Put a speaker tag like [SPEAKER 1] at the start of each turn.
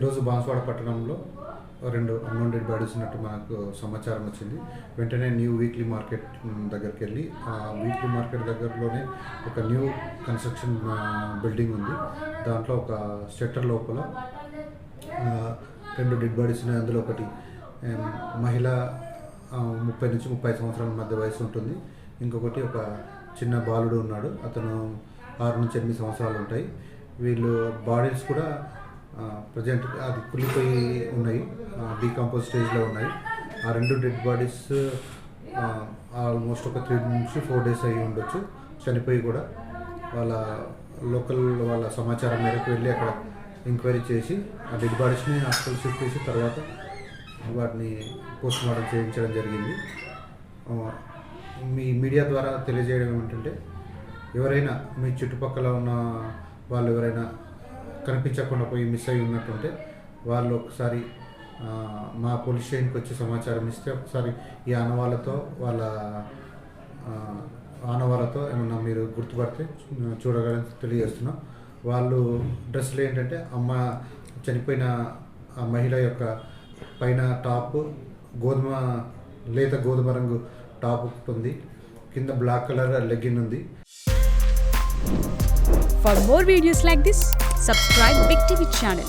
[SPEAKER 1] ఈరోజు బాన్స్వాడ పట్టణంలో 2 unknown dead bodies ఉన్నట్టు మనకు సమాచారం వచ్చింది. వెంటనే న్యూ వీక్లీ మార్కెట్ దగ్గరికి వెళ్ళి ఆ వీక్లీ మార్కెట్ దగ్గరలోనే ఒక న్యూ కన్స్ట్రక్షన్ బిల్డింగ్ ఉంది. దాంట్లో ఒక షట్టర్ లోపల 2 డెడ్ బాడీస్ ఉన్నాయి. అందులో ఒకటి మహిళ 30 నుంచి 35 సంవత్సరాల మధ్య వయసు ఉంటుంది. ఇంకొకటి ఒక చిన్న బాలుడు ఉన్నాడు, అతను 6 నుంచి 8 సంవత్సరాలు ఉంటాయి. వీళ్ళు బాడీస్ కూడా ప్రజెంట్ అది కుళ్ళిపోయి ఉన్నాయి, డీకంపోజ్ స్టేజ్లో ఉన్నాయి. ఆ 2 డెడ్ బాడీస్ ఆల్మోస్ట్ ఒక 3 నుంచి 4 డేస్ అయ్యి ఉండొచ్చు చనిపోయి కూడా. వాళ్ళ సమాచారం మేరకు వెళ్ళి అక్కడ ఎంక్వైరీ చేసి ఆ డెడ్ బాడీస్ని హాస్పిటల్ షిఫ్ట్ చేసి తర్వాత వాటిని పోస్ట్మార్టం చేయించడం జరిగింది. మీ మీడియా ద్వారా తెలియజేయడం ఏమిటంటే, ఎవరైనా మీ చుట్టుపక్కల ఉన్న వాళ్ళు ఎవరైనా కనిపించకుండా పోయి మిస్ అయి ఉన్నట్టుంటే వాళ్ళు ఒకసారి మా పోలీస్ స్టేషన్కి వచ్చి సమాచారం ఇస్తే ఒకసారి ఈ ఆనవాళ్ళతో ఏమన్నా మీరు గుర్తుపడితే చూడగలని తెలియజేస్తున్నాం. వాళ్ళు డ్రెస్సులు ఏంటంటే చనిపోయిన ఆ మహిళ యొక్క పైన టాప్ లేత గోధుమ రంగు టాప్ ఉంది, కింద బ్లాక్ కలర్ లెగ్గిన్ ఉంది.
[SPEAKER 2] For more videos like this, subscribe Big TV channel.